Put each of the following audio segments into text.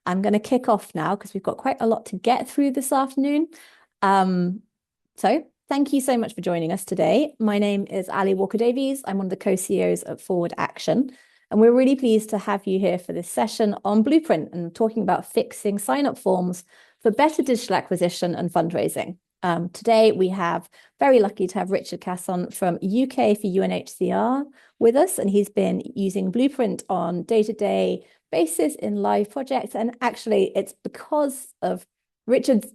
I'm going to kick off now because we've got quite a lot to get through this afternoon. So thank you so much for joining us today. My name is Ali Walker-Davies. I'm one of the co-CEOs at Forward Action, and we're really pleased to have you here for this session on Blueprint and talking about fixing sign-up forms for better digital acquisition and fundraising. Today, we have very lucky to have Richard Casson from UK for UNHCR with us, and he's been using Blueprint on day-to-day basis in live projects. And actually, it's because of Richard's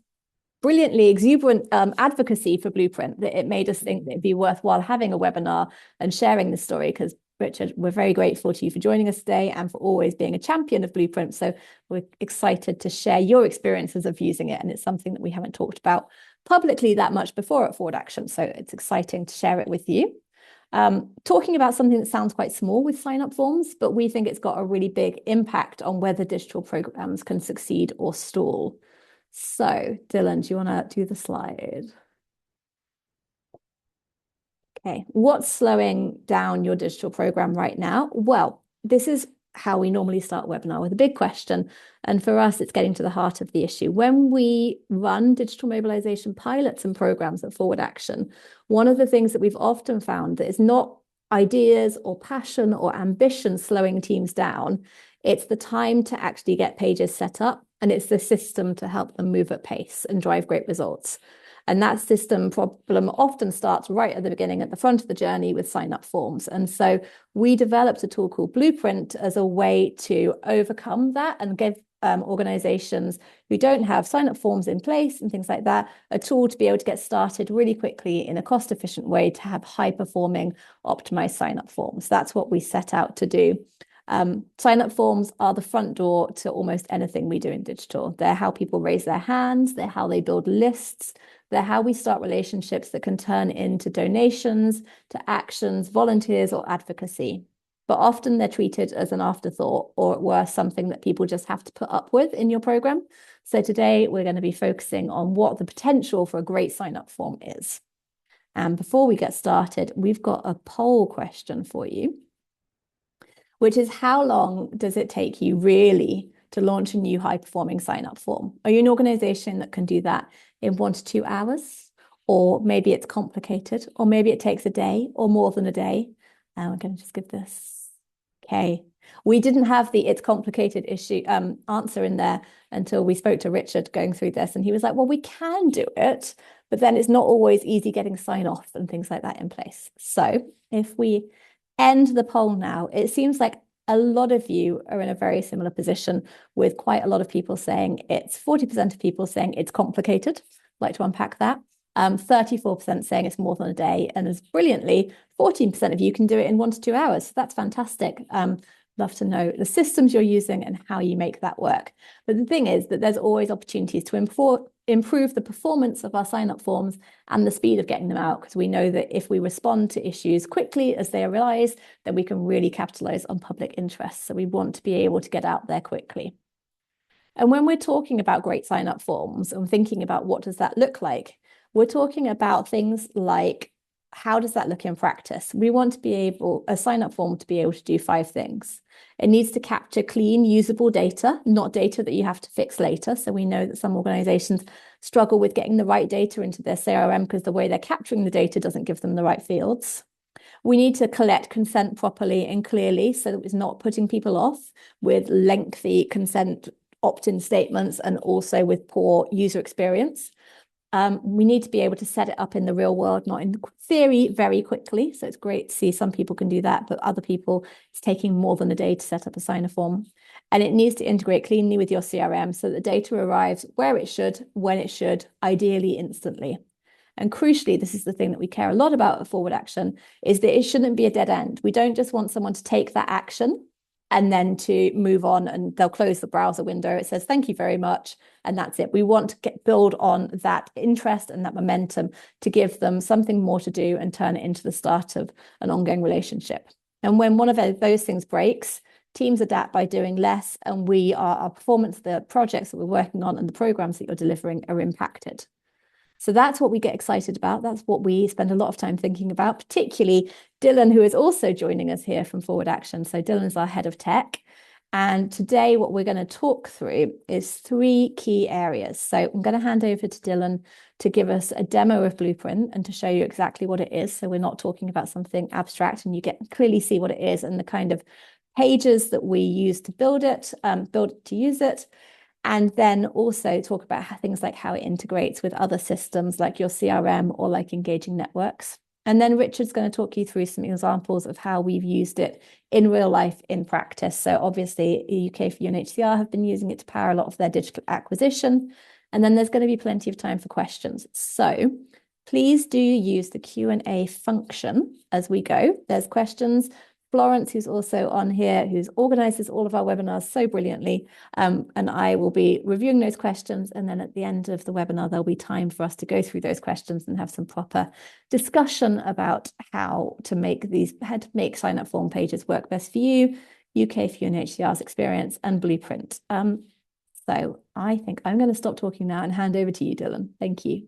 brilliantly exuberant advocacy for Blueprint that it made us think that it'd be worthwhile having a webinar and sharing the story, because Richard, we're very grateful to you for joining us today and for always being a champion of Blueprint. So we're excited to share your experiences of using it. And it's something that we haven't talked about publicly that much before at Forward Action. So it's exciting to share it with you. Talking about something that sounds quite small with sign-up forms, but we think it's got a really big impact on whether digital programs can succeed or stall. So Dylan, do you want to do the slide? Okay, what's slowing down your digital program right now? Well, this is how we normally start a webinar, with a big question. And for us, it's getting to the heart of the issue. When we run digital mobilization pilots and programs at Forward Action, one of the things that we've often found that is not ideas or passion or ambition slowing teams down, it's the time to actually get pages set up, and it's the system to help them move at pace and drive great results. And that system problem often starts right at the beginning, at the front of the journey, with sign-up forms. And so we developed a tool called Blueprint as a way to overcome that and give organizations who don't have sign-up forms in place and things like that a tool to be able to get started really quickly in a cost-efficient way to have high-performing, optimized sign-up forms. That's what we set out to do. Sign-up forms are the front door to almost anything we do in digital. They're how people raise their hands. They're how they build lists. They're how we start relationships that can turn into donations, to actions, volunteers, or advocacy. But often they're treated as an afterthought, or at worst, something that people just have to put up with in your program. So today we're going to be focusing on what the potential for a great sign-up form is. And before we get started, we've got a poll question for you, which is, how long does it take you really to launch a new high-performing sign-up form? Are you an organization that can do that in 1 to 2 hours? Or maybe it's complicated, or maybe it takes a day or more than a day. And we're going to just give this. Okay. We didn't have the it's complicated issue answer in there until we spoke to Richard going through this. And he was like, well, we can do it, but then it's not always easy getting sign off and things like that in place. So if we end the poll now, it seems like a lot of you are in a very similar position, with quite a lot of people saying it's 40% of people saying it's complicated. I'd like to unpack that. 34% saying it's more than a day, and as brilliantly, 14% of you can do it in 1 to 2 hours. So that's fantastic. Love to know the systems you're using and how you make that work. But the thing is that there's always opportunities to improve the performance of our sign-up forms and the speed of getting them out, because we know that if we respond to issues quickly as they arise, then we can really capitalize on public interest. So we want to be able to get out there quickly. And when we're talking about great sign-up forms and thinking about what does that look like, we're talking about things like, how does that look in practice? We want to be able, a sign-up form to be able to do 5 things. It needs to capture clean, usable data, not data that you have to fix later. So we know that some organizations struggle with getting the right data into their CRM because the way they're capturing the data doesn't give them the right fields. We need to collect consent properly and clearly, so that it's not putting people off with lengthy consent opt-in statements and also with poor user experience. We need to be able to set it up in the real world, not in theory, very quickly. So it's great to see some people can do that, but other people, it's taking more than a day to set up a sign-up form. And it needs to integrate cleanly with your CRM so that the data arrives where it should, when it should, ideally instantly. And crucially, this is the thing that we care a lot about at Forward Action, is that it shouldn't be a dead end. We don't just want someone to take that action and then to move on, and they'll close the browser window. It says, thank you very much, and that's it. We want to build on that interest and that momentum to give them something more to do and turn it into the start of an ongoing relationship. And when one of those things breaks, teams adapt by doing less, and our performance, the projects that we're working on and the programs that you're delivering are impacted. So that's what we get excited about. That's what we spend a lot of time thinking about, particularly Dylan, who is also joining us here from Forward Action. So Dylan is our head of tech. And today, what we're going to talk through is 3 key areas. So I'm going to hand over to Dylan to give us a demo of Blueprint and to show you exactly what it is. So we're not talking about something abstract, and you get clearly see what it is and the kind of pages that we use to build it to use it. And then also talk about things like how it integrates with other systems like your CRM or like engaging networks. And then Richard's going to talk you through some examples of how we've used it in real life in practice. So obviously, UK for UNHCR have been using it to power a lot of their digital acquisition. And then there's going to be plenty of time for questions. So please do use the Q&A function as we go. There's questions. Florence, who's also on here, who's organizes all of our webinars so brilliantly. And I will be reviewing those questions. And then at the end of the webinar, there'll be time for us to go through those questions and have some proper discussion about how to make sign up form pages work best for you, UK for UNHCR's experience, and Blueprint. So I think I'm going to stop talking now and hand over to you, Dylan. Thank you.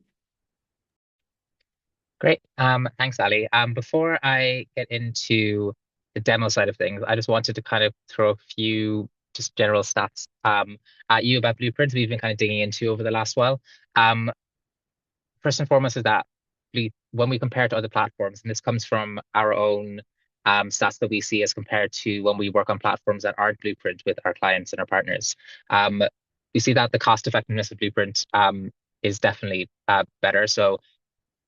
Great. Thanks, Ali. Before I get into the demo side of things, I just wanted to kind of throw a few just general stats at you about Blueprint we've been kind of digging into over the last while. First and foremost is that when we compare to other platforms, and this comes from our own stats that we see as compared to when we work on platforms that aren't Blueprint with our clients and our partners, we see that the cost effectiveness of Blueprint is definitely better. So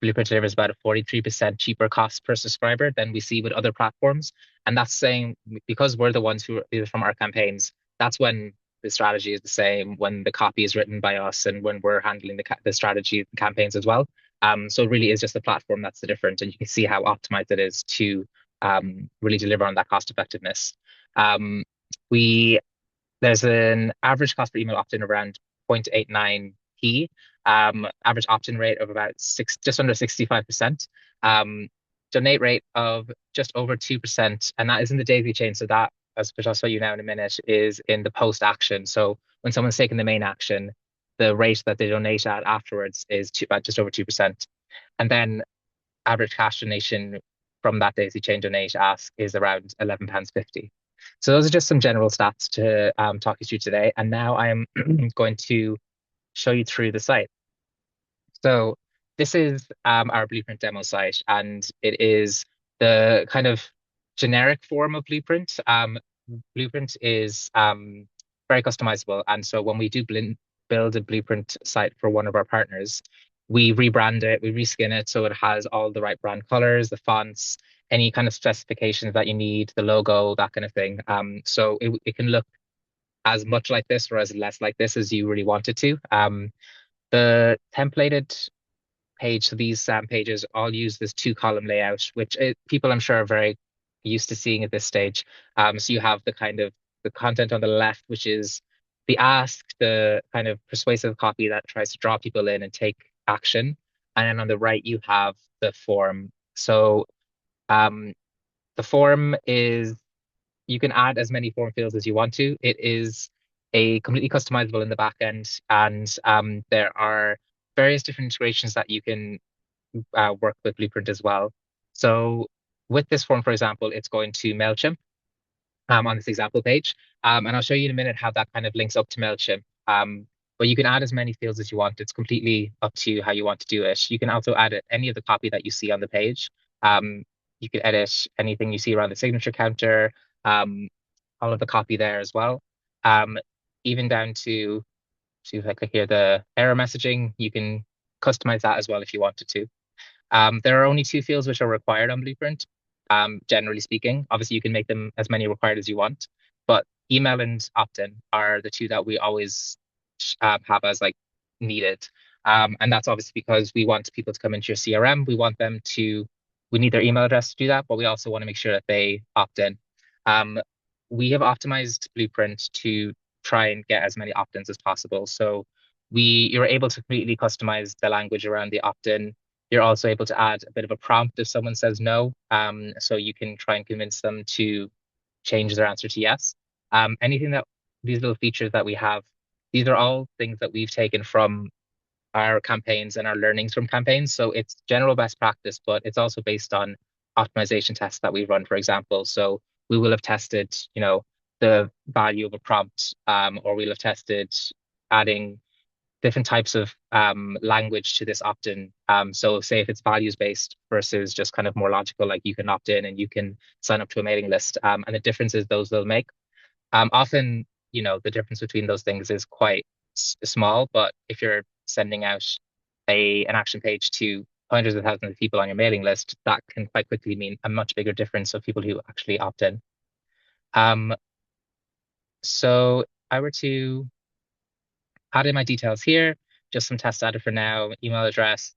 Blueprint delivers about a 43% cheaper cost per subscriber than we see with other platforms. And that's saying because we're the ones who are from our campaigns, that's when the strategy is the same, when the copy is written by us, and when we're handling the strategy campaigns as well. So it really is just the platform that's the difference. And you can see how optimized it is to really deliver on that cost effectiveness. We There's an average cost per email opt-in around 0.89p, average opt-in rate of about just under 65%, donate rate of just over 2%, and that is in the daisy chain. So that, which I'll show you now in a minute, is in the post action. So when someone's taken the main action, the rate that they donate at afterwards is about just over 2%. And then average cash donation from that daisy chain donate ask is around £11.50. So those are just some general stats to talk you through today. And now I'm going to show you through the site. So this is our Blueprint demo site, and it is the kind of generic form of Blueprint. Blueprint is very customizable. And so when we do build a Blueprint site for one of our partners, we rebrand it, we reskin it so it has all the right brand colors, the fonts, any kind of specifications that you need, the logo, that kind of thing. So it can look as much like this or as less like this as you really want it to. The templated page, so these pages all use this 2-column layout, which people I'm sure are very used to seeing at this stage. So you have the kind of the content on the left, which is the ask, the kind of persuasive copy that tries to draw people in and take action. And then on the right, you have the form. So the form is, you can add as many form fields as you want to. It is a completely customizable in the back end, and there are various different integrations that you can work with Blueprint as well. So with this form, for example, it's going to MailChimp on this example page. And I'll show you in a minute how that kind of links up to MailChimp. But you can add as many fields as you want. It's completely up to you how you want to do it. You can also add any of the copy that you see on the page. You can edit anything you see around the signature counter, all of the copy there as well. Even down to, if I click here, the error messaging, you can customize that as well if you wanted to. There are only 2 fields which are required on Blueprint, generally speaking. Obviously, you can make them as many required as you want, but email and opt-in are the 2 that we always have as like needed. And that's obviously because we want people to come into your CRM. We need their email address to do that, but we also want to make sure that they opt in. We have optimized Blueprint to try and get as many opt-ins as possible. So you're able to completely customize the language around the opt-in. You're also able to add a bit of a prompt if someone says no. So you can try and convince them to change their answer to yes. These little features that we have, these are all things that we've taken from our campaigns and our learnings from campaigns. So it's general best practice, but it's also based on optimization tests that we've run, for example. So we will have tested, the value of a prompt, or we'll have tested adding different types of language to this opt-in. So say if it's values based versus just kind of more logical, like you can opt in and you can sign up to a mailing list, and the differences those will make. Often, the difference between those things is quite small, but if you're sending out an action page to hundreds of thousands of people on your mailing list, that can quite quickly mean a much bigger difference of people who actually opt in. Um, so I were to add in my details here, just some test data for now, email address,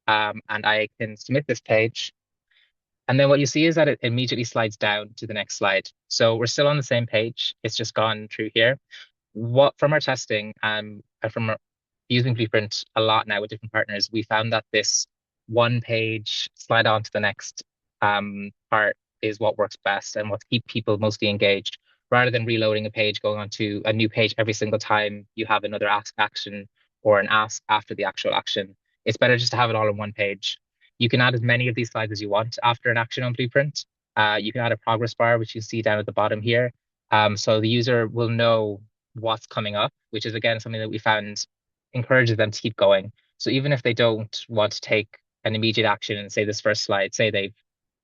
and I can submit this page. And then what you see is that it immediately slides down to the next slide. So we're still on the same page. It's just gone through here. What from our testing and from using Blueprint a lot now with different partners, we found that this one page slide on to the next part is what works best and what keep people mostly engaged, rather than reloading a page, going on to a new page every single time you have another ask action or an ask after the actual action. It's better just to have it all on one page. You can add as many of these slides as you want after an action on Blueprint. You can add a progress bar, which you see down at the bottom here. So the user will know what's coming up, which is again something that we found encourages them to keep going. So even if they don't want to take an immediate action and say this first slide, say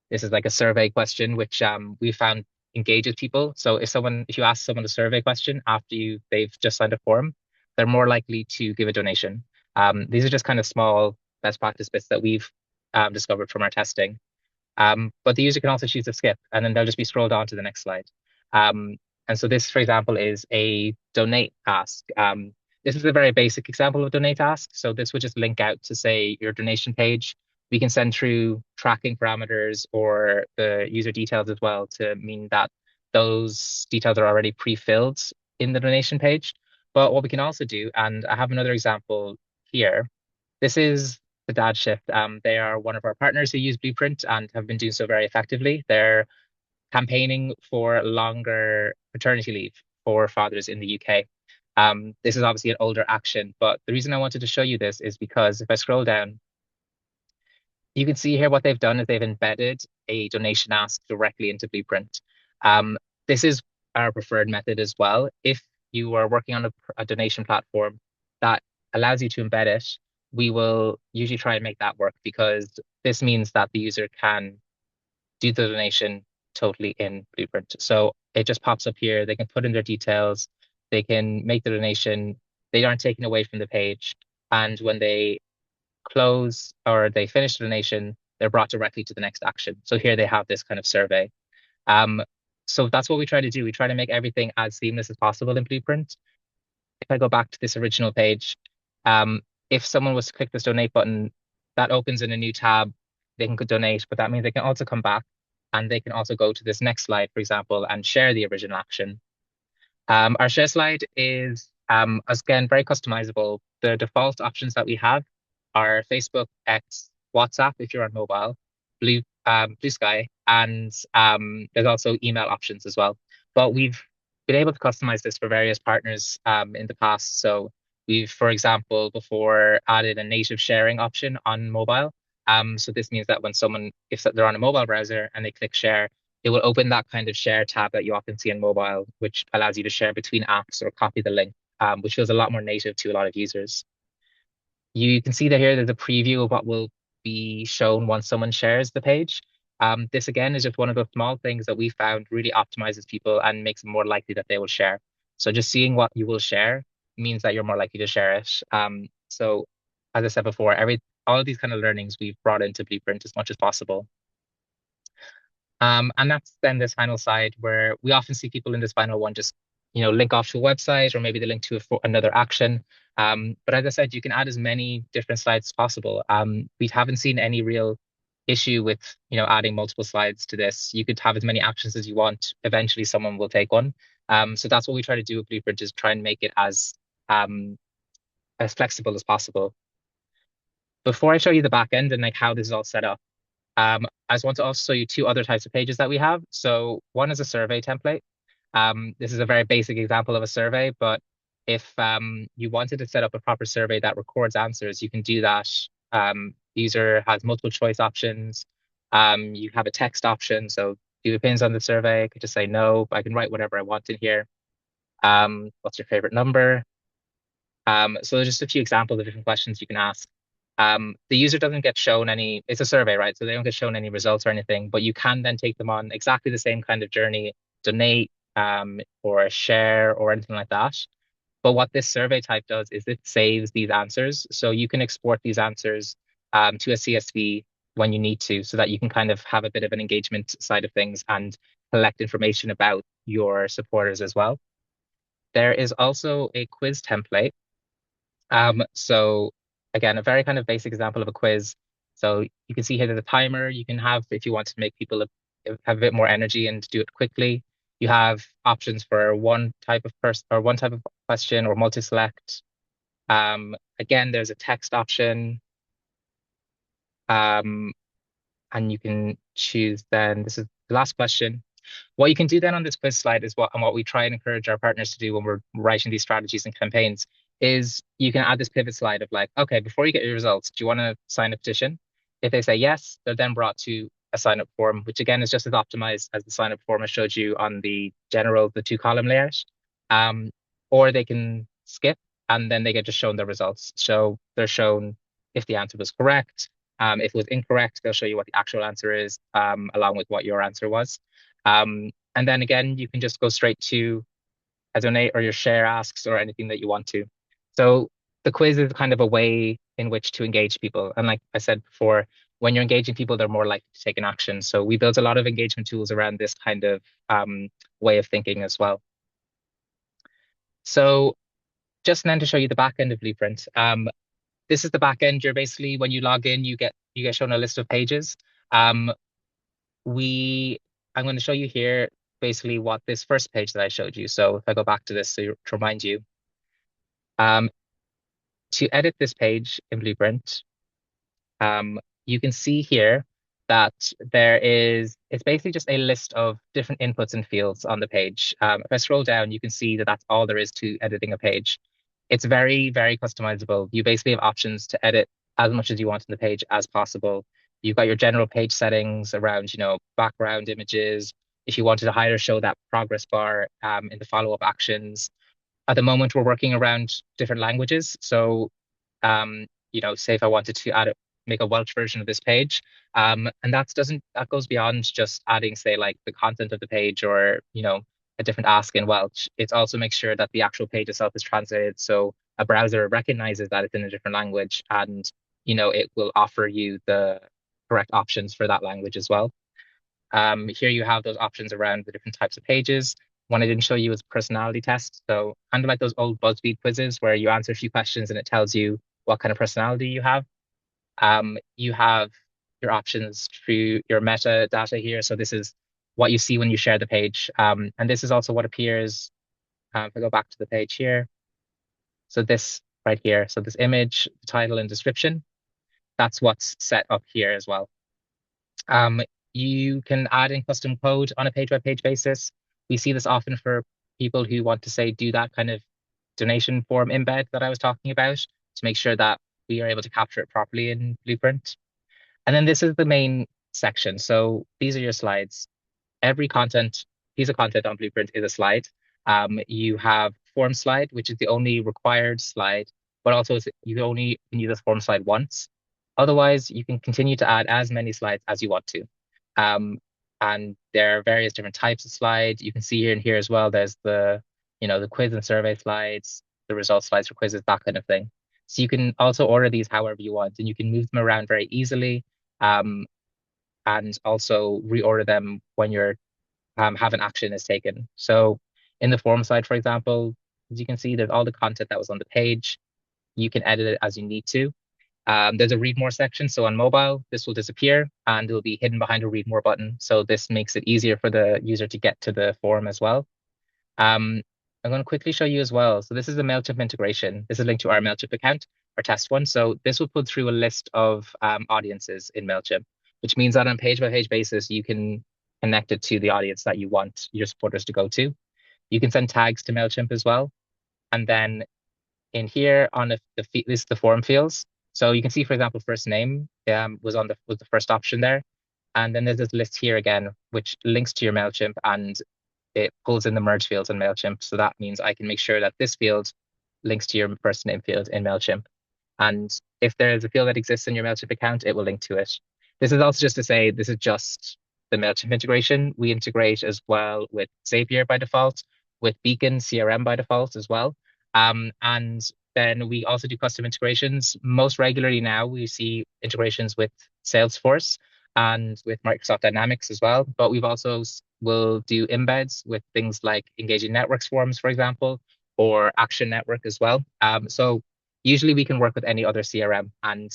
this is like a survey question, which we found engages people. So if you ask someone a survey question after they've just signed a form, they're more likely to give a donation. These are just kind of small best practice bits that we've discovered from our testing. But the user can also choose to skip, and then they'll just be scrolled on to the next slide. And so this, for example, is a donate ask. This is a very basic example of a donate ask. So this would just link out to, say, your donation page. We can send through tracking parameters or the user details as well to mean that those details are already pre-filled in the donation page. But what we can also do, and I have another example here, this is the Dad Shift. They are one of our partners who use Blueprint and have been doing so very effectively. They're campaigning for longer paternity leave for fathers in the UK. This is obviously an older action, but the reason I wanted to show you this is because if I scroll down, you can see here what they've done is they've embedded a donation ask directly into Blueprint. This is our preferred method as well. If you are working on a donation platform that allows you to embed it, we will usually try and make that work, because this means that the user can do the donation totally in Blueprint. So it just pops up here. They can put in their details. They can make the donation. They aren't taken away from the page. And when they close or they finish the donation, they're brought directly to the next action. So here they have this kind of survey. So that's what we try to do. We try to make everything as seamless as possible in Blueprint. If I go back to this original page, if someone was to click this donate button, that opens in a new tab. They can donate, but that means they can also come back and they can also go to this next slide, for example, and share the original action. Our share slide is, again, very customizable. The default options that we have are Facebook, X, WhatsApp if you're on mobile, Blue Sky, and there's also email options as well. But we've been able to customize this for various partners in the past. So we've, for example, before added a native sharing option on mobile. So this means that when if they're on a mobile browser and they click share, it will open that kind of share tab that you often see on mobile, which allows you to share between apps or copy the link, which feels a lot more native to a lot of users. You can see that here there's a preview of what will be shown once someone shares the page. This again is just one of the small things that we found really optimizes people and makes it more likely that they will share. So just seeing what you will share means that you're more likely to share it. So as I said before, all of these kind of learnings we've brought into Blueprint as much as possible. And that's then this final side where we often see people in this final one just link off to a website, or maybe they link to another action. But as I said, you can add as many different slides as possible. We haven't seen any real issue with adding multiple slides to this. You could have as many actions as you want. Eventually someone will take one. So that's what we try to do with Blueprint, is try and make it as flexible as possible. Before I show you the back end and how this is all set up, I just want to also show you two other types of pages that we have. So one is a survey template. This is a very basic example of a survey, but if you wanted to set up a proper survey that records answers, you can do that. The user has multiple choice options. You have a text option, so do opinions on the survey. I could just say no. I can write whatever I want in here. What's your favorite number? So there's just a few examples of different questions you can ask. The user doesn't get shown any, it's a survey, right? So they don't get shown any results or anything, but you can then take them on exactly the same kind of journey, donate, or share or anything like that. But what this survey type does is it saves these answers. So you can export these answers to a CSV when you need to, so that you can kind of have a bit of an engagement side of things and collect information about your supporters as well. There is also a quiz template. So again, a very kind of basic example of a quiz. So you can see here there's a timer you can have if you want to make people have a bit more energy and do it quickly. You have options for one type of person or one type of question or multi-select. Again, there's a text option. Um, and you can choose then, this is the last question. What you can do then on this quiz slide is what we try and encourage our partners to do when we're writing these strategies and campaigns is you can add this pivot slide of like, okay, before you get your results, do you want to sign a petition? If they say yes, they're then brought to a sign up form, which again is just as optimized as the sign up form I showed you on the general, the 2 column layout. Um, or they can skip and then they get just shown the results. So they're shown if the answer was correct. If it was incorrect, they'll show you what the actual answer is, along with what your answer was. And then again, you can just go straight to a donate or your share asks or anything that you want to. So the quiz is kind of a way in which to engage people. And like I said before, when you're engaging people, they're more likely to take an action. So we built a lot of engagement tools around this kind of way of thinking as well. So just then to show you the back end of Blueprint. This is the back end. You're basically when you log in, you get shown a list of pages. Um, we I'm going to show you here basically what this first page that I showed you. So if I go back to this to remind you, um, to edit this page in Blueprint, you can see here that it's basically just a list of different inputs and fields on the page. If I scroll down, you can see that that's all there is to editing a page. It's very, very customizable. You basically have options to edit as much as you want in the page as possible. You've got your general page settings around, background images. If you wanted to hide or show that progress bar in the follow-up actions. At the moment, we're working around different languages. So, say if I wanted to make a Welsh version of this page, and that goes beyond just adding, say, like the content of the page or, a different ask in Welsh. It also makes sure that the actual page itself is translated. So a browser recognizes that it's in a different language and, it will offer you the correct options for that language as well. Here you have those options around the different types of pages. One I didn't show you is personality tests. So kind of like those old BuzzFeed quizzes where you answer a few questions and it tells you what kind of personality you have. You have your options through your metadata here. So this is what you see when you share the page. And this is also what appears if I go back to the page here. So this right here. So this image, the title and description, that's what's set up here as well. You can add in custom code on a page-by-page basis. We see this often for people who want to, say, do that kind of donation form embed that I was talking about to make sure that we are able to capture it properly in Blueprint. And then this is the main section. So these are your slides. Every piece of content on Blueprint is a slide. You have form slide, which is the only required slide, but also you only need this form slide once. Otherwise, you can continue to add as many slides as you want to. And there are various different types of slides. You can see here and here as well, there's the quiz and survey slides, the results slides for quizzes, that kind of thing. So you can also order these however you want, and you can move them around very easily, and also reorder them when your have an action is taken. So in the form slide, for example, as you can see, there's all the content that was on the page. You can edit it as you need to. There's a read more section. So on mobile, this will disappear and it'll be hidden behind a read more button. So this makes it easier for the user to get to the form as well. I'm going to quickly show you as well. So this is the MailChimp integration. This is linked to our MailChimp account, our test one. So this will put through a list of audiences in MailChimp, which means that on a page-by-page basis, you can connect it to the audience that you want your supporters to go to. You can send tags to MailChimp as well. And then in here on this is the form fields. So you can see, for example, first name was the first option there. And then there's this list here again, which links to your MailChimp and it pulls in the merge fields in MailChimp. So that means I can make sure that this field links to your first name field in MailChimp. And if there is a field that exists in your MailChimp account, it will link to it. This is also just to say this is just the MailChimp integration. We integrate as well with Zapier by default, with Beacon CRM by default as well. And then we also do custom integrations. Most regularly now, we see integrations with Salesforce and with Microsoft Dynamics as well. But we've also will do embeds with things like engaging networks forms, for example, or Action Network as well. So usually we can work with any other CRM, and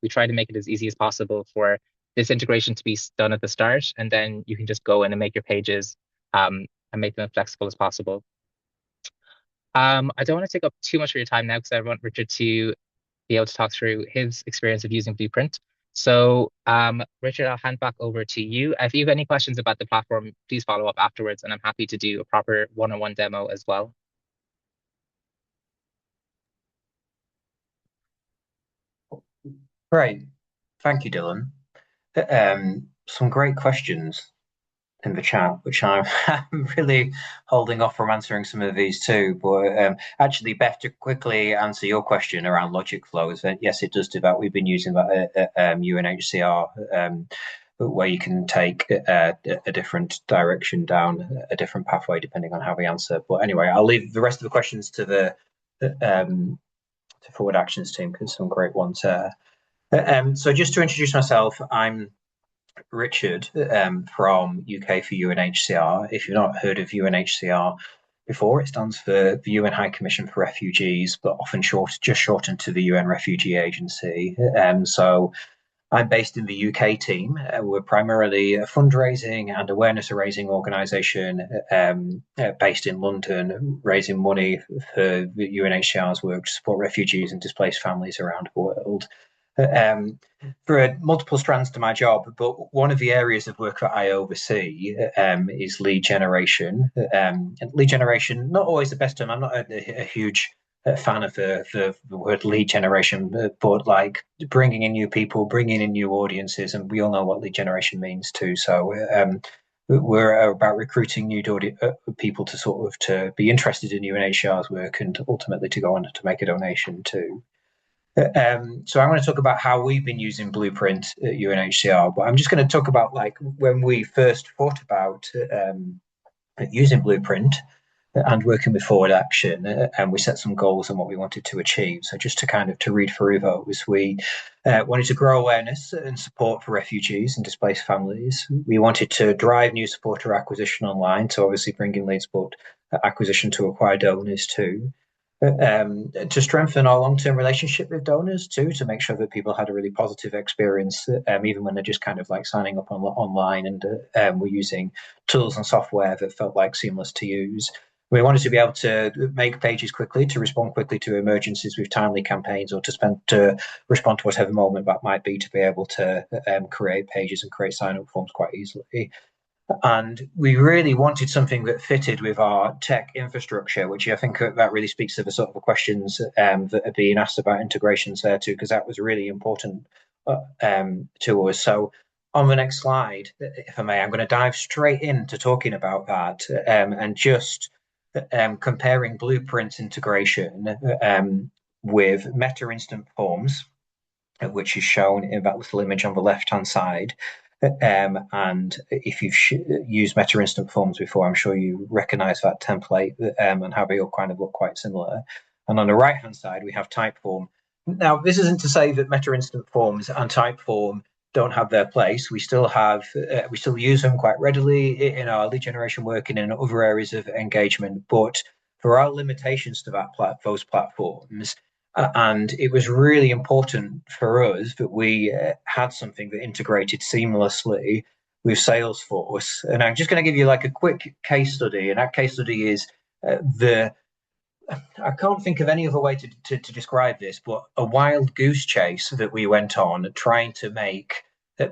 we try to make it as easy as possible for this integration to be done at the start, and then you can just go in and make your pages and make them as flexible as possible. I don't want to take up too much of your time now because I want Richard to be able to talk through his experience of using Blueprint. So, Richard, I'll hand back over to you. If you have any questions about the platform, please follow up afterwards, and I'm happy to do a proper one-on-one demo as well. Great. Thank you, Dylan. Some great questions in the chat, which I'm really holding off from answering some of these too. But actually, Beth, to quickly answer your question around logic flows, yes, it does do that. We've been using that at UNHCR, where you can take a different direction down a different pathway depending on how we answer. But anyway, I'll leave the rest of the questions to the to Forward Actions team because some great ones there. So just to introduce myself, I'm Richard from UK for UNHCR. If you've not heard of UNHCR before, it stands for the UN High Commission for Refugees, but often just shortened to the UN Refugee Agency. So I'm based in the UK team. We're primarily a fundraising and awareness raising organisation based in London, raising money for UNHCR's work to support refugees and displaced families around the world. There are multiple strands to my job, but one of the areas of work that I oversee is lead generation. And lead generation, not always the best term. I'm not a huge fan of the word lead generation, but like bringing in new people, bringing in new audiences, and we all know what lead generation means too. So we're about recruiting new people to sort of to be interested in UNHCR's work and ultimately to go on to make a donation too. So I'm going to talk about how we've been using Blueprint at UNHCR, but I'm just going to talk about like when we first thought about using Blueprint and working with Forward Action, and we set some goals on what we wanted to achieve. So just to kind of to read through those, we wanted to grow awareness and support for refugees and displaced families. We wanted to drive new supporter acquisition online, so obviously bringing lead support acquisition to acquire donors too. To strengthen our long-term relationship with donors too, to make sure that people had a really positive experience, even when they're just kind of like signing up online and we're using tools and software that felt like seamless to use. We wanted to be able to make pages quickly, to respond quickly to emergencies with timely campaigns, or to respond to whatever moment that might be, to be able to create pages and create sign-up forms quite easily. And we really wanted something that fitted with our tech infrastructure, which I think that really speaks to the sort of the questions that are being asked about integrations there too, because that was really important to us. So on the next slide, if I may, I'm going to dive straight into talking about that and just comparing Blueprint's integration with Meta Instant Forms, which is shown in that little image on the left-hand side. And if you've used Meta Instant Forms before, I'm sure you recognize that template and how they all kind of look quite similar. And on the right-hand side, we have Typeform. Now, this isn't to say that Meta Instant Forms and Typeform don't have their place. We still use them quite readily in our lead generation work and in other areas of engagement. But there are limitations to those platforms. And it was really important for us that we had something that integrated seamlessly with Salesforce. And I'm just going to give you like a quick case study. And that case study is I can't think of any other way to describe this, but a wild goose chase that we went on trying to make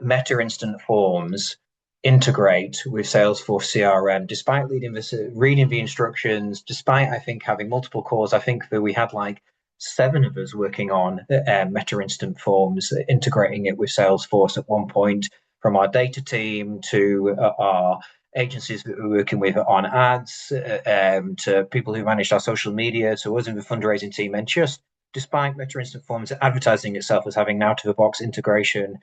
Meta Instant Forms integrate with Salesforce CRM, despite reading the instructions, despite, I think, having multiple calls. I think that we had like 7 of us working on Meta Instant Forms, integrating it with Salesforce at one point. from our data team to our agencies that we're working with on ads, to people who managed our social media, to us in the fundraising team. And just despite Meta Instant Forms advertising itself as having out-of-the-box integration,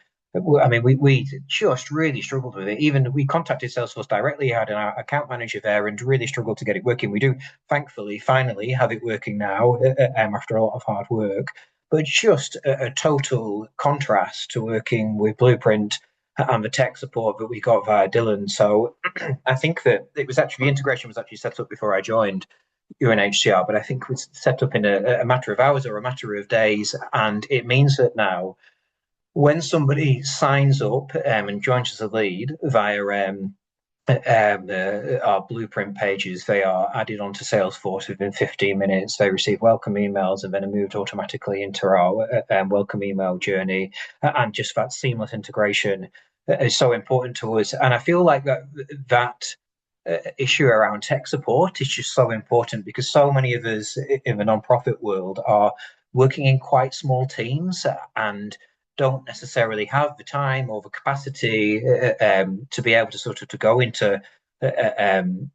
I mean, we just really struggled with it. Even we contacted Salesforce directly, had an account manager there, and really struggled to get it working. We do, thankfully, finally have it working now after a lot of hard work. But just a total contrast to working with Blueprint and the tech support that we got via Dylan. So I think that it was actually, the integration was actually set up before I joined UNHCR, but I think it was set up in a matter of hours or a matter of days. And it means that now when somebody signs up and joins as a lead via our Blueprint pages, they are added onto Salesforce within 15 minutes. They receive welcome emails and then are moved automatically into our welcome email journey. And just that seamless integration is so important to us. And I feel like that issue around tech support is just so important, because so many of us in the nonprofit world are working in quite small teams and don't necessarily have the time or the capacity to be able to sort of to go into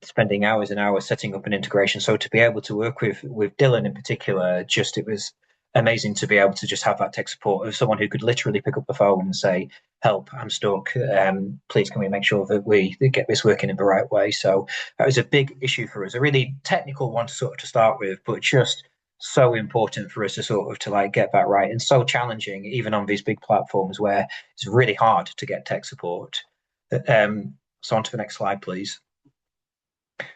spending hours and hours setting up an integration. So to be able to work with Dylan in particular, just it was amazing to be able to just have that tech support of someone who could literally pick up the phone and say, help, I'm stuck. Please can we make sure that we get this working in the right way? So that was a big issue for us, a really technical one to sort of to start with, but just so important for us to sort of to like get that right, and so challenging even on these big platforms where it's really hard to get tech support. So on to the next slide, please.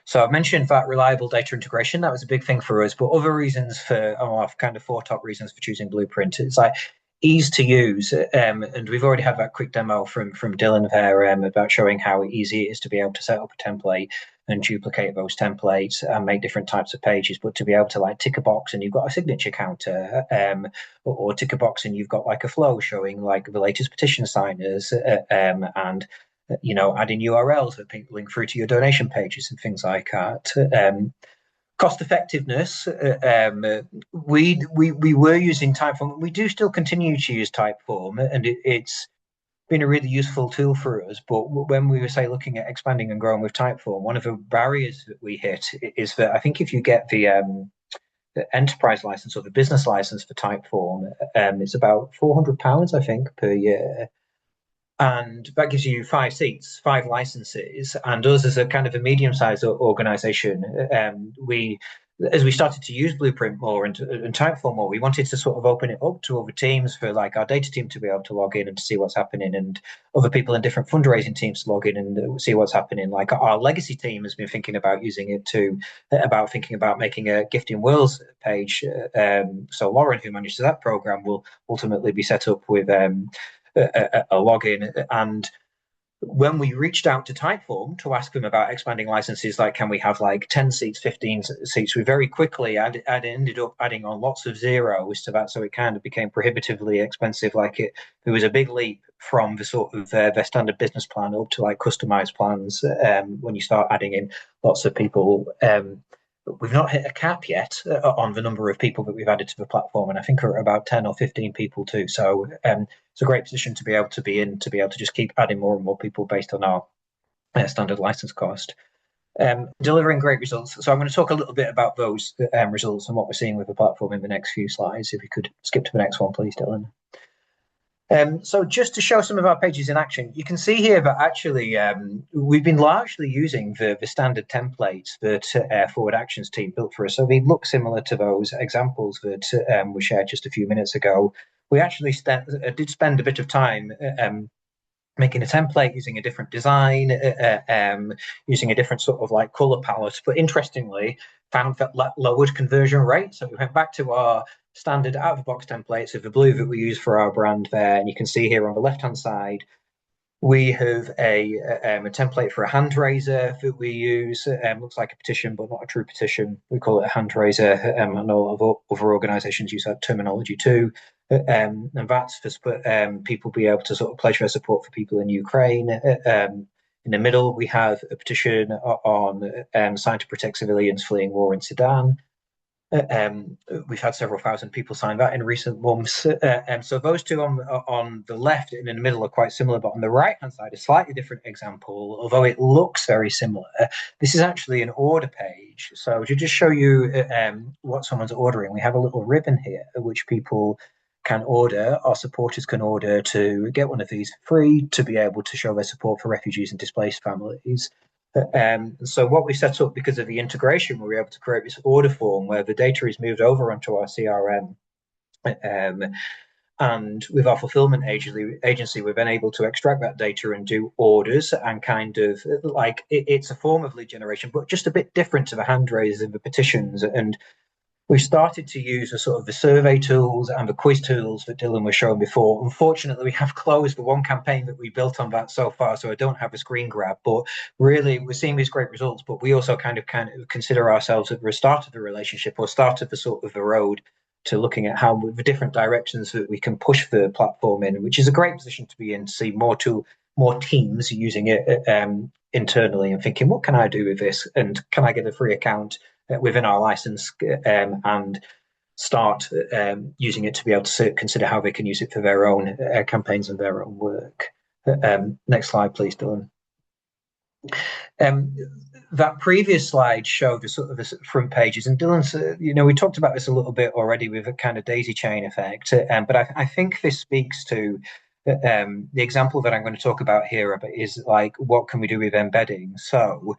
So I've mentioned that reliable data integration. That was a big thing for us, but other reasons for, I've kind of 4 top reasons for choosing Blueprint. It's like ease to use, and we've already had that quick demo from Dylan there about showing how easy it is to be able to set up a template and duplicate those templates and make different types of pages. But to be able to like tick a box and you've got a signature counter, or tick a box and you've got like a flow showing like the latest petition signers, and adding URLs that people link through to your donation pages and things like that. Cost effectiveness, we were using Typeform. We do still continue to use Typeform, and it's been a really useful tool for us. But when we were, say, looking at expanding and growing with Typeform, one of the barriers that we hit is that I think if you get the enterprise license or the business license for Typeform, it's about £400, I think, per year. And that gives you 5 seats, 5 licenses. And us as a kind of a medium-sized organization, as we started to use Blueprint more and Typeform more, we wanted to sort of open it up to other teams for like our data team to be able to log in and to see what's happening, and other people in different fundraising teams to log in and see what's happening. Like our legacy team has been thinking about using it too, thinking about making a Gifting Worlds page. So Lauren, who manages that program, will ultimately be set up with a login. And when we reached out to Typeform to ask them about expanding licenses, like can we have like 10 seats, 15 seats, we very quickly ended up adding on lots of zeros to that, so it kind of became prohibitively expensive. Like there was a big leap from the sort of their standard business plan up to like customized plans when you start adding in lots of people. We've not hit a cap yet on the number of people that we've added to the platform, and I think we're about 10 or 15 people too. So it's a great position to be able to be in, to be able to just keep adding more and more people based on our standard license cost. Delivering great results. So I'm going to talk a little bit about those results and what we're seeing with the platform in the next few slides. If you could skip to the next one, please, Dylan. So just to show some of our pages in action, you can see here that actually we've been largely using the standard templates that Forward Actions team built for us. So they look similar to those examples that we shared just a few minutes ago. We actually did spend a bit of time making a template, using a different design, using a different sort of like color palette, but interestingly found that lowered conversion rate. So we went back to our standard out of the box templates of the blue that we use for our brand there, and you can see here on the left hand side we have a template for a hand raiser that we use. Looks like a petition, but not a true petition. We call it a hand raiser. I know a lot of other organisations use that terminology too. And that's for people be able to sort of pledge their support for people in Ukraine. In the middle, we have a petition on signed to protect civilians fleeing war in Sudan. We've had several thousand people sign that in recent months. So those two on the left and in the middle are quite similar, but on the right-hand side, a slightly different example, although it looks very similar. This is actually an order page. So to just show you what someone's ordering, we have a little ribbon here, which people can order, our supporters can order to get one of these free to be able to show their support for refugees and displaced families. So what we set up because of the integration, we were able to create this order form where the data is moved over onto our CRM. And with our fulfillment agency, we've been able to extract that data and do orders and kind of like it's a form of lead generation, but just a bit different to the handraisers and the petitions. And we've started to use the survey tools and the quiz tools that Dylan was showing before. Unfortunately, we have closed the one campaign that we built on that so far, so I don't have a screen grab. But really, we're seeing these great results. But we also kind of consider ourselves at the start of the relationship or start of the road to looking at how the different directions that we can push the platform in, which is a great position to be in. To see more teams using it internally and thinking, what can I do with this, and can I get a free account within our license and start using it to be able to consider how they can use it for their own campaigns and their own work. Next slide, please, Dylan. That previous slide showed the front pages, and Dylan's, we talked about this a little bit already with a kind of daisy chain effect, but I think this speaks to the example that I'm going to talk about here is like, what can we do with embedding? So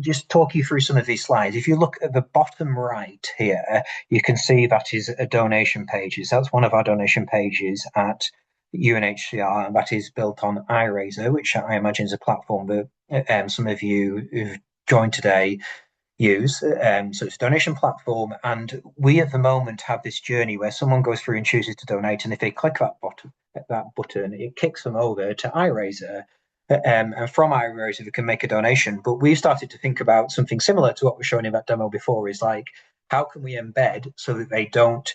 just talk you through some of these slides. If you look at the bottom right here, you can see that is a donation pages. That's one of our donation pages at UNHCR, and that is built on iRaiser, which I imagine is a platform that some of you who've joined today use. So it's a donation platform, and we at the moment have this journey where someone goes through and chooses to donate, and if they click that button, it kicks them over to iRaiser. And from iRaiser, we can make a donation. But we've started to think about something similar to what was shown in that demo before, is like, how can we embed so that they don't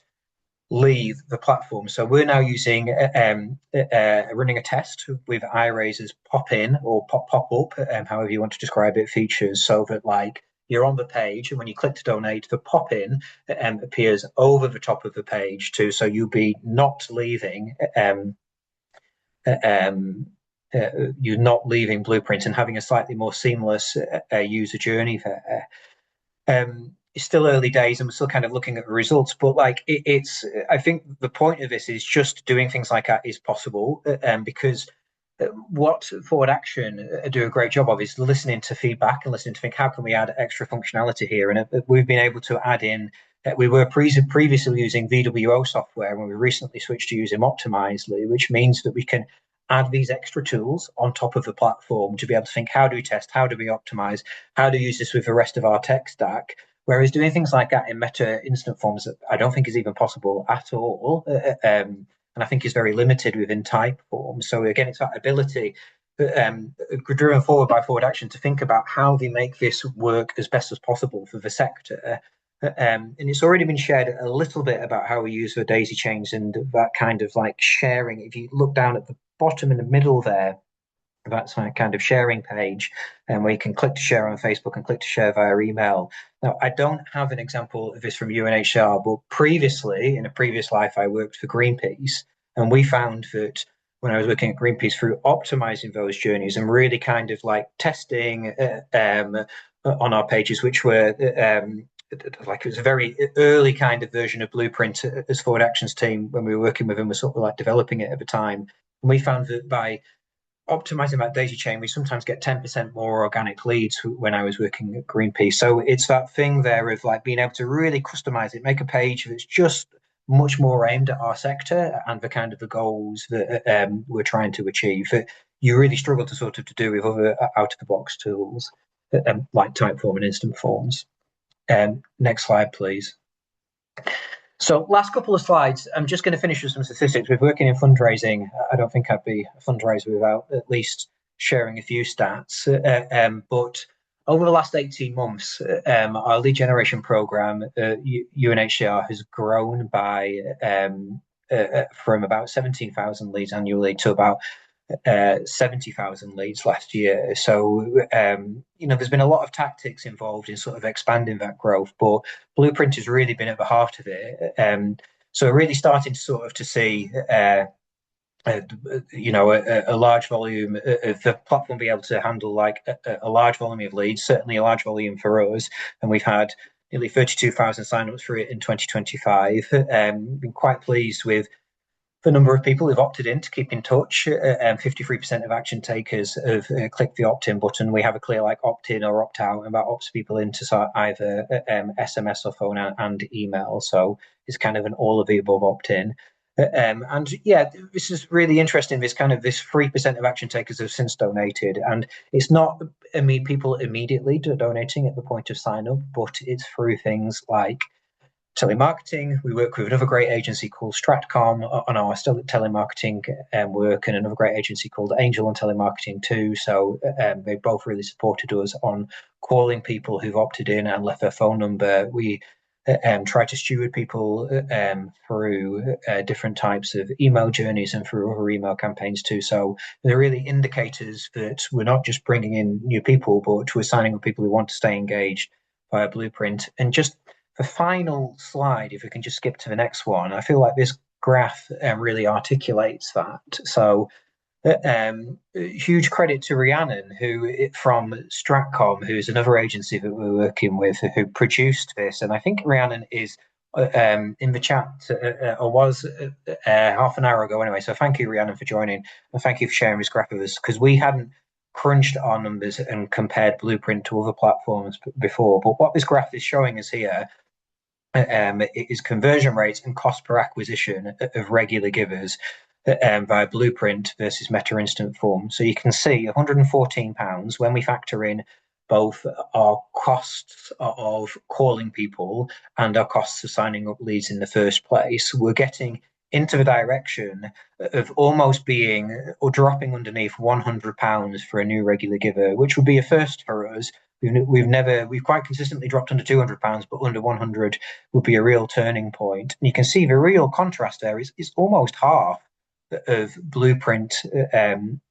leave the platform? So we're now using running a test with iRaiser's pop-in or pop-up, however you want to describe it, features, so that like you're on the page, and when you click to donate, the pop-in appears over the top of the page too, so you'll be not leaving you're not leaving Blueprint and having a slightly more seamless user journey there. It's still early days and we're still kind of looking at the results, but like I think the point of this is just doing things like that is possible, because what Forward Action do a great job of is listening to feedback and listening to think, how can we add extra functionality here? And we've been able to add in, we were previously using VWO software, and we recently switched to using Optimizely, which means that we can add these extra tools on top of the platform to be able to think, how do we test, how do we optimize, how do we use this with the rest of our tech stack? Whereas doing things like that in Meta instant forms, I don't think is even possible at all. And I think is very limited within type forms. So again, it's that ability driven forward by Forward Action to think about how they make this work as best as possible for the sector. And it's already been shared a little bit about how we use the daisy chains and that kind of like sharing. If you look down at the bottom in the middle there, that's my kind of sharing page, and where you can click to share on Facebook and click to share via email. Now, I don't have an example of this from UNHCR, but previously, in a previous life, I worked for Greenpeace, and we found that when I was working at Greenpeace, through optimizing those journeys and really kind of like testing on our pages, which were like, it was a very early kind of version of Blueprint as Forward Action's team, when we were working with them, was sort of like developing it at the time. And we found that by optimizing that daisy chain, we sometimes get 10% more organic leads when I was working at Greenpeace. So it's that thing there of like being able to really customize it, make a page that's just much more aimed at our sector and the kind of the goals that we're trying to achieve, that you really struggle to sort of to do with other out of the box tools like Typeform and Instant Forms. Next slide, please. So last couple of slides, I'm just going to finish with some statistics. We're working in fundraising. I don't think I'd be a fundraiser without at least sharing a few stats. But over the last 18 months, our lead generation program, UNHCR, has grown by from about 17,000 leads annually to about 70,000 leads last year. So, there's been a lot of tactics involved in sort of expanding that growth, but Blueprint has really been at the heart of it. So we're really starting to sort of to see, a large volume of the platform be able to handle like a large volume of leads, certainly a large volume for us. And we've had nearly 32,000 signups for it in 2025. Been quite pleased with the number of people who've opted in to keep in touch. 53% of action takers have clicked the opt-in button. We have a clear like opt-in or opt-out, and that opts people into either SMS or phone and email. So it's kind of an all of the above opt-in. And yeah, this is really interesting. This 3% of action takers have since donated, and it's not people immediately donating at the point of sign up, but it's through things like telemarketing. We work with another great agency called Stratcom on our telemarketing work, and another great agency called Angel on telemarketing too. So they both really supported us on calling people who've opted in and left their phone number. We try to steward people through different types of email journeys and through other email campaigns too. So they're really indicators that we're not just bringing in new people, but we're signing up people who want to stay engaged via Blueprint. And just the final slide, if we can just skip to the next one, I feel like this graph really articulates that. So huge credit to Rhiannon, from Stratcom, who's another agency that we're working with, who produced this. And I think Rhiannon is in the chat, or was half an hour ago anyway. So thank you, Rhiannon, for joining, and thank you for sharing this graph with us, because we hadn't crunched our numbers and compared Blueprint to other platforms before. But what this graph is showing us here is conversion rates and cost per acquisition of regular givers via Blueprint versus Meta Instant Forms. So you can see £114 when we factor in both our costs of calling people and our costs of signing up leads in the first place. We're getting into the direction of almost being or dropping underneath £100 for a new regular giver, which would be a first for us. We've quite consistently dropped under £200, but under 100 would be a real turning point. And you can see the real contrast there is almost half of Blueprint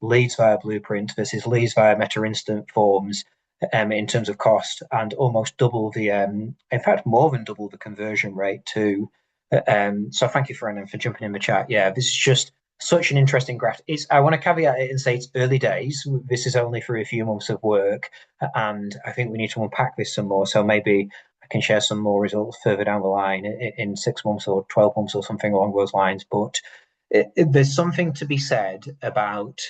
leads via Blueprint versus leads via Meta Instant Forms in terms of cost, and almost double in fact, more than double the conversion rate too. So thank you, Fernand, for jumping in the chat. Yeah, this is just such an interesting graph. I want to caveat it and say it's early days. This is only for a few months of work, and I think we need to unpack this some more. So maybe I can share some more results further down the line in 6 months or 12 months or something along those lines. But there's something to be said about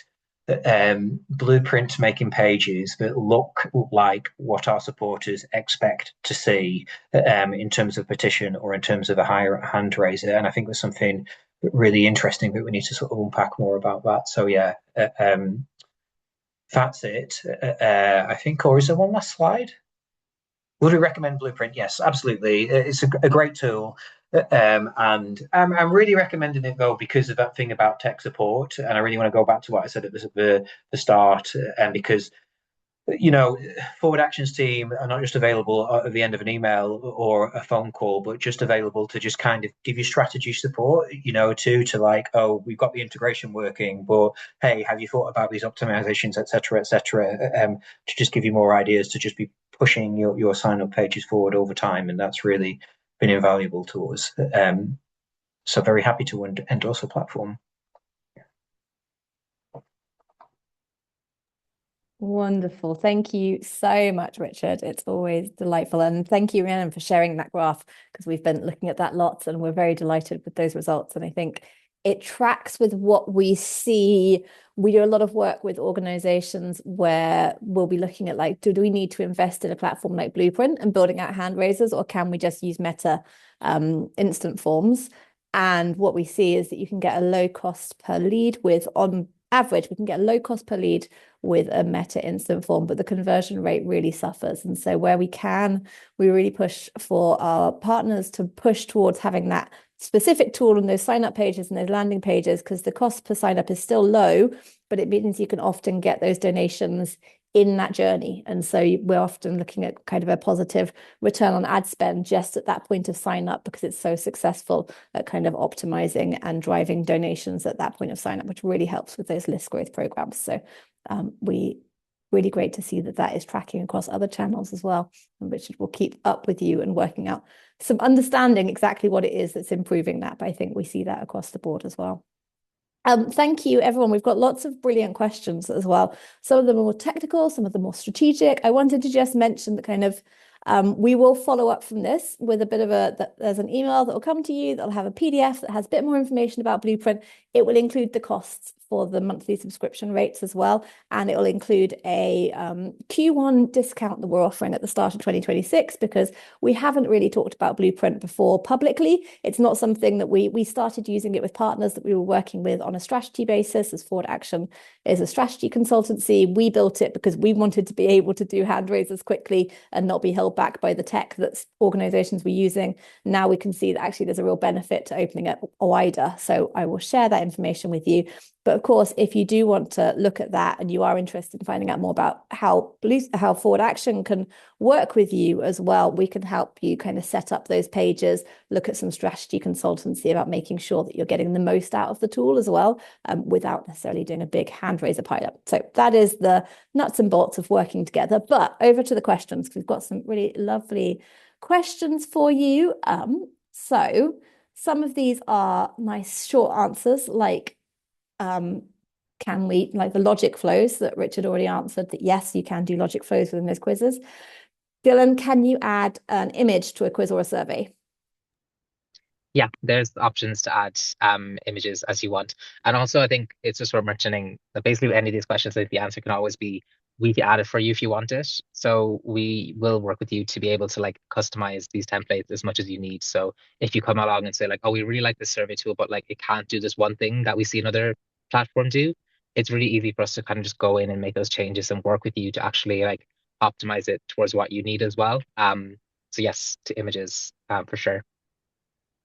Blueprint making pages that look like what our supporters expect to see in terms of petition or in terms of a higher hand raiser. And I think there's something really interesting that we need to sort of unpack more about that. So yeah, that's it. I think, or is there one last slide? Would we recommend Blueprint? Yes, absolutely. It's a great tool. And I'm really recommending it though because of that thing about tech support, and I really want to go back to what I said at the start, and because forward actions team are not just available at the end of an email or a phone call, but just available to just kind of give you strategy support, to like, oh, we've got the integration working, but hey, have you thought about these optimizations, etc., to just give you more ideas to just be pushing your sign up pages forward over time. And that's really been invaluable to us. So very happy to endorse the platform. Wonderful. Thank you so much, Richard. It's always delightful. And thank you, Rhiannon, for sharing that graph, because we've been looking at that lots and we're very delighted with those results. And I think it tracks with what we see. We do a lot of work with organizations where we'll be looking at like, do we need to invest in a platform like Blueprint and building out hand raisers, or can we just use Meta Instant Forms? And what we see is that you can get a low cost per lead on average, we can get a low cost per lead with a Meta Instant Form, but the conversion rate really suffers. And so where we can, we really push for our partners to push towards having that specific tool on those sign up pages and those landing pages, because the cost per sign up is still low, but it means you can often get those donations in that journey. And so we're often looking at kind of a positive return on ad spend just at that point of sign up, because it's so successful at kind of optimizing and driving donations at that point of sign up, which really helps with those list growth programs. So we really great to see that that is tracking across other channels as well. And Richard will keep up with you and working out some understanding exactly what it is that's improving that. But I think we see that across the board as well. Thank you, everyone. We've got lots of brilliant questions as well. Some of them are more technical, some of them more strategic. I wanted to just mention that kind of we will follow up from this with a bit of there's an email that will come to you that'll have a PDF that has a bit more information about Blueprint. It will include the costs for the monthly subscription rates as well. And it will include a Q1 discount that we're offering at the start of 2026, because we haven't really talked about Blueprint before publicly. It's not something that we started using it with partners that we were working with on a strategy basis, as Forward Action is a strategy consultancy. We built it because we wanted to be able to do hand raisers quickly and not be held back by the tech that organizations were using. Now we can see that actually there's a real benefit to opening it wider. So I will share that information with you. But of course, if you do want to look at that and you are interested in finding out more about how Forward Action can work with you as well, we can help you kind of set up those pages, look at some strategy consultancy about making sure that you're getting the most out of the tool as well, without necessarily doing a big hand raiser pilot. So that is the nuts and bolts of working together. But over to the questions, because we've got some really lovely questions for you. So some of these are nice short answers, like can we, like the logic flows that Richard already answered, that yes, you can do logic flows within those quizzes. Dylan, can you add an image to a quiz or a survey? Yeah, there's options to add images as you want. And also, I think it's just worth mentioning that basically any of these questions, like the answer can always be, we can add it for you if you want it. So we will work with you to be able to like customize these templates as much as you need. So if you come along and say like, oh, we really like this survey tool, but like it can't do this one thing that we see another platform do, it's really easy for us to kind of just go in and make those changes and work with you to actually like optimize it towards what you need as well. So yes, to images for sure.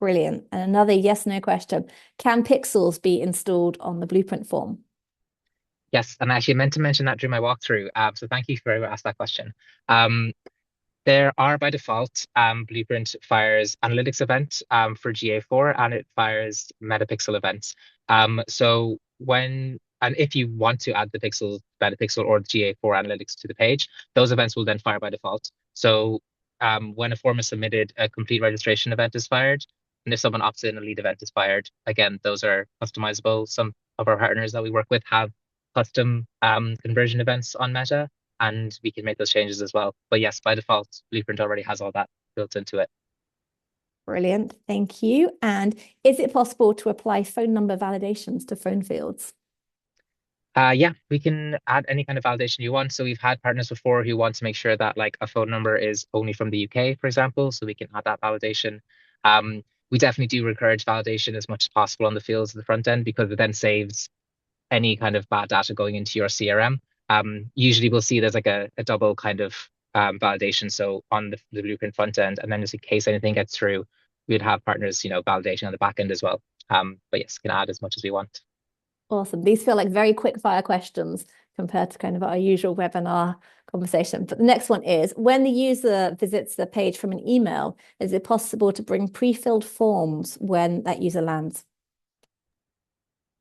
Brilliant. And another yes/no question. Can pixels be installed on the Blueprint form? Yes, and I actually meant to mention that during my walkthrough. So thank you for asking that question. There are by default, Blueprint fires analytics event for GA4, and it fires metapixel events. So if you want to add the metapixel or the GA4 analytics to the page, those events will then fire by default. So when a form is submitted, a complete registration event is fired. And if someone opts in, a lead event is fired. Again, those are customizable. Some of our partners that we work with have custom conversion events on Meta, and we can make those changes as well. But yes, by default, Blueprint already has all that built into it. Brilliant. Thank you. And is it possible to apply phone number validations to phone fields? Yeah, we can add any kind of validation you want. So we've had partners before who want to make sure that like a phone number is only from the UK, for example, so we can add that validation. We definitely do encourage validation as much as possible on the fields of the front end, because it then saves any kind of bad data going into your CRM. Usually we'll see there's like a double kind of validation. So on the Blueprint front end, and then just in case anything gets through, we'd have partners, validation on the back end as well. But yes, can add as much as we want. Awesome. These feel like very quick fire questions compared to kind of our usual webinar conversation. But the next one is, when the user visits the page from an email, is it possible to bring pre-filled forms when that user lands?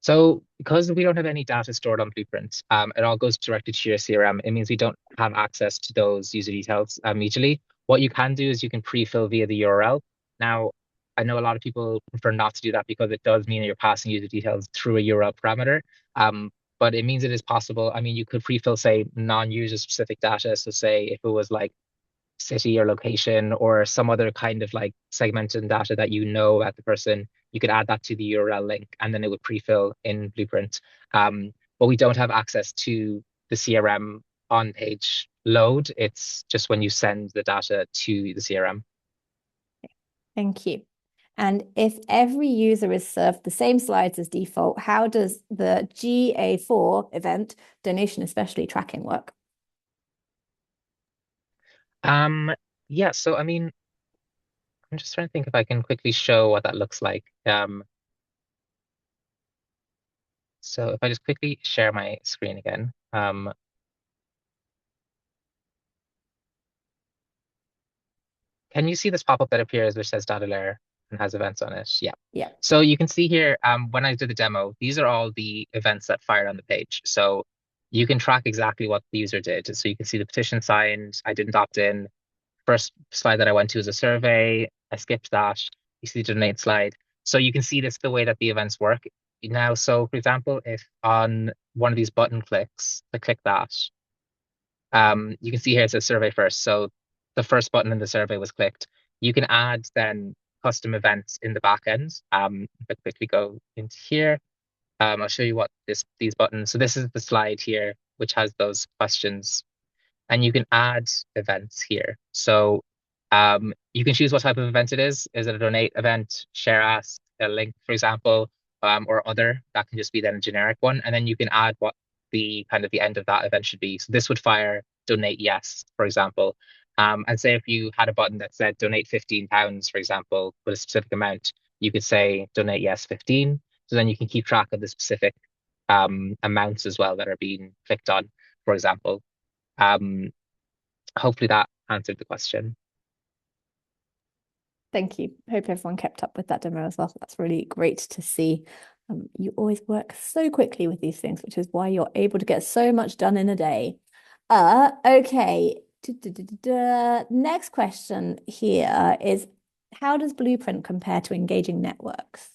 So because we don't have any data stored on Blueprint, it all goes directly to your CRM. It means we don't have access to those user details immediately. What you can do is you can pre-fill via the URL. Now, I know a lot of people prefer not to do that because it does mean that you're passing user details through a URL parameter. But it means it is possible. I mean, you could pre-fill, say, non-user specific data. So say if it was like city or location or some other kind of like segmented data that you know about the person, you could add that to the URL link and then it would pre-fill in Blueprint. But we don't have access to the CRM on page load. It's just when you send the data to the CRM. Thank you. And if every user is served the same slides as default, how does the GA4 event, donation especially, tracking work? Yeah, so I mean, I'm just trying to think if I can quickly show what that looks like. So if I just quickly share my screen again. can you see this pop-up that appears which says data layer and has events on it? Yeah. Yeah. So you can see here, when I did the demo, these are all the events that fired on the page. So you can track exactly what the user did. So you can see the petition signed, I didn't opt in. First slide that I went to is a survey. I skipped that. You see the donate slide. So you can see this the way that the events work now. So for example, if on one of these button clicks, I click that, you can see here it says survey first. So the first button in the survey was clicked. You can add then custom events in the back end. If I quickly go into here, I'll show you what these buttons. So this is the slide here, which has those questions, and you can add events here. So you can choose what type of event it is. Is it a donate event, share ask, a link, for example, or other? That can just be then a generic one. And then you can add what the kind of the end of that event should be. So this would fire donate yes, for example. And say if you had a button that said donate £15, for example, with a specific amount, you could say donate yes 15. So then you can keep track of the specific amounts as well that are being clicked on, for example. Hopefully that answered the question. Thank you. Hope everyone kept up with that demo as well. That's really great to see. You always work so quickly with these things, which is why you're able to get so much done in a day. Okay. Next question here is, how does Blueprint compare to engaging networks?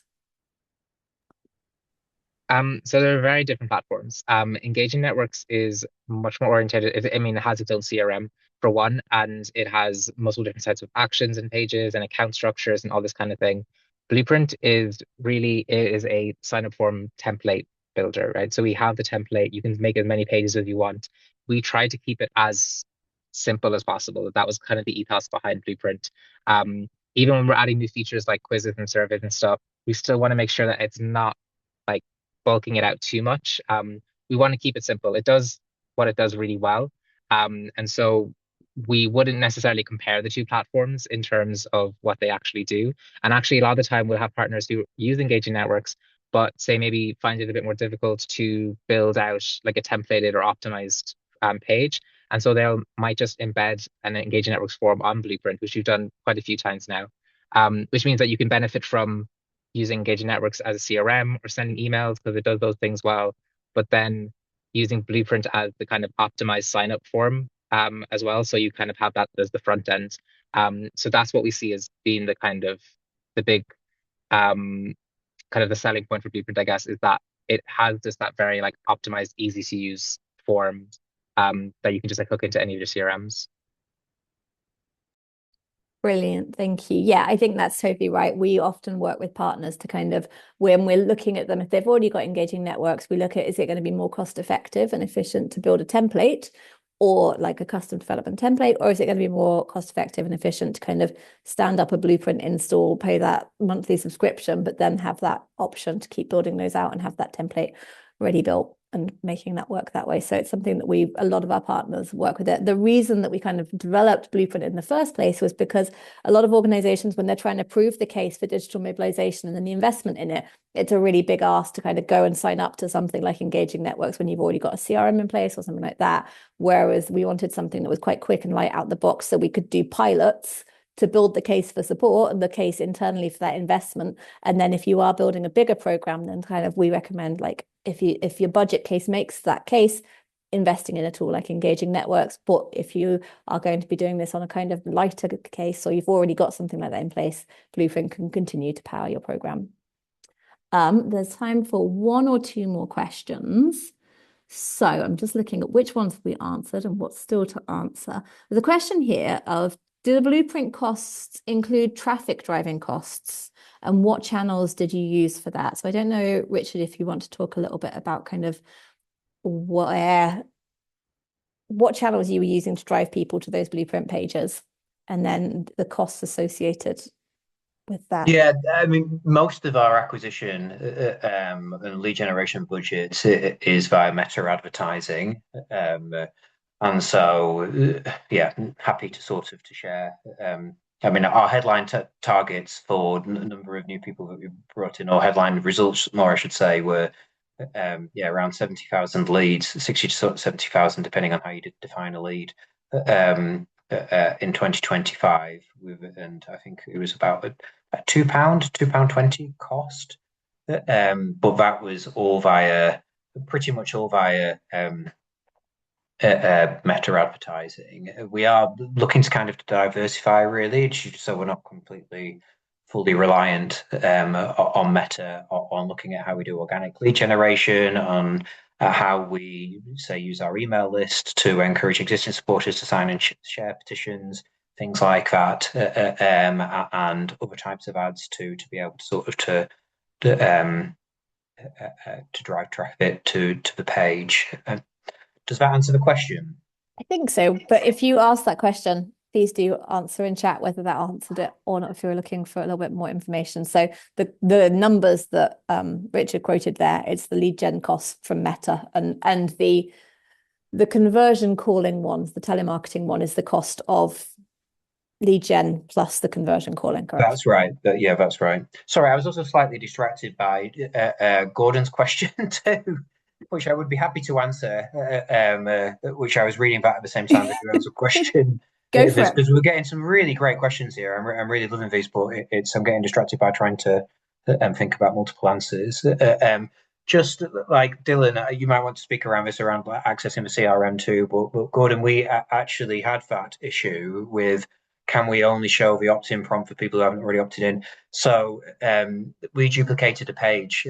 So there are very different platforms. Engaging Networks is much more oriented. I mean, it has its own CRM for one, and it has multiple different sets of actions and pages and account structures and all this kind of thing. Blueprint is a sign up form template builder, right? So we have the template. You can make as many pages as you want. We try to keep it as simple as possible. That was kind of the ethos behind Blueprint. Even when we're adding new features like quizzes and surveys and stuff, we still want to make sure that it's not like bulking it out too much. We want to keep it simple. It does what it does really well. And so we wouldn't necessarily compare the two platforms in terms of what they actually do. And actually, a lot of the time, we'll have partners who use engaging networks, but say maybe find it a bit more difficult to build out like a templated or optimized page. And so they might just embed an engaging networks form on Blueprint, which we've done quite a few times now, which means that you can benefit from using engaging networks as a CRM or sending emails because it does those things well, but then using Blueprint as the kind of optimized sign up form as well. So you kind of have that as the front end. So that's what we see as being the kind of the big kind of the selling point for Blueprint, I guess, is that it has just that very like optimized, easy to use form that you can just like hook into any of your CRMs. Brilliant. Thank you. Yeah, I think that's totally right. We often work with partners to kind of, when we're looking at them, if they've already got engaging networks, we look at, is it going to be more cost effective and efficient to build a template or like a custom development template, or is it going to be more cost effective and efficient to kind of stand up a Blueprint install, pay that monthly subscription, but then have that option to keep building those out and have that template ready built and making that work that way. So it's something that a lot of our partners work with it. The reason that we kind of developed Blueprint in the first place was because a lot of organizations, when they're trying to prove the case for digital mobilization and then the investment in it, it's a really big ask to kind of go and sign up to something like engaging networks when you've already got a CRM in place or something like that. Whereas we wanted something that was quite quick and light out the box so we could do pilots to build the case for support and the case internally for that investment. And then if you are building a bigger program, then kind of we recommend, like, if your budget case makes that case, investing in a tool like engaging networks. But if you are going to be doing this on a kind of lighter case, or you've already got something like that in place, Blueprint can continue to power your program. There's time for one or two more questions. So I'm just looking at which ones we answered and what's still to answer. There's a question here of, do the Blueprint costs include traffic driving costs? And what channels did you use for that? So I don't know, Richard, if you want to talk a little bit about kind of what channels you were using to drive people to those Blueprint pages, and then the costs associated with that. Yeah, I mean, most of our acquisition and lead generation budget is via meta advertising. And so, yeah, happy to sort of to share. I mean, our headline targets for number of new people that we brought in, or headline results, more I should say, were around 70,000 leads, 60 to 70,000, depending on how you define a lead. in 2025, and I think it was about a £2.20 cost. But that was pretty much all via meta advertising. We are looking to kind of diversify really, so we're not completely fully reliant on meta, on looking at how we do organic lead generation, on how we say use our email list to encourage existing supporters to sign and share petitions, things like that, and other types of ads to be able to sort of to drive traffic to the page. Does that answer the question? I think so. But if you ask that question, please do answer in chat whether that answered it or not, if you're looking for a little bit more information. So the numbers that Richard quoted there, it's the lead gen costs from Meta, and the conversion calling ones, the telemarketing one, is the cost of lead gen plus the conversion calling, correct? That's right. Yeah, that's right. Sorry, I was also slightly distracted by Gordon's question too, which I would be happy to answer, which I was reading about at the same time as you answered the question. Go for it. Because we're getting some really great questions here. I'm really loving these, but I'm getting distracted by trying to think about multiple answers. Just like Dylan, you might want to speak around this, around accessing the CRM too. But Gordon, we actually had that issue with, can we only show the opt-in prompt for people who haven't already opted in? So we duplicated a page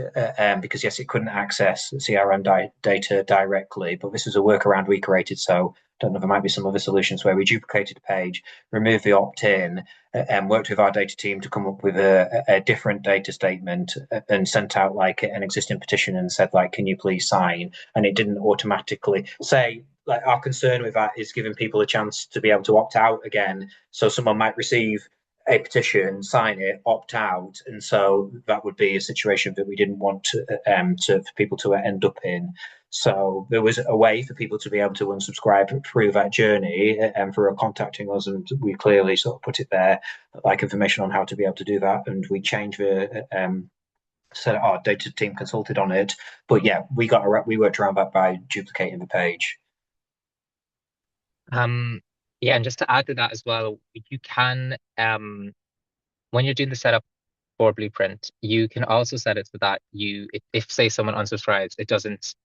because, yes, it couldn't access CRM data directly, but this was a workaround we created. So I don't know, there might be some other solutions where we duplicated a page, removed the opt-in, and worked with our data team to come up with a different data statement, and sent out like an existing petition and said, like, can you please sign? And it didn't automatically say, like, our concern with that is giving people a chance to be able to opt out again. So someone might receive a petition, sign it, opt out, and so that would be a situation that we didn't want for people to end up in. So there was a way for people to be able to unsubscribe through that journey, and for contacting us, and we clearly sort of put it there, like information on how to be able to do that, and we changed the so our data team consulted on it. But yeah, we worked around that by duplicating the page. Yeah, and just to add to that as well, you can when you're doing the setup for Blueprint, you can also set it so that if say someone unsubscribes, it doesn't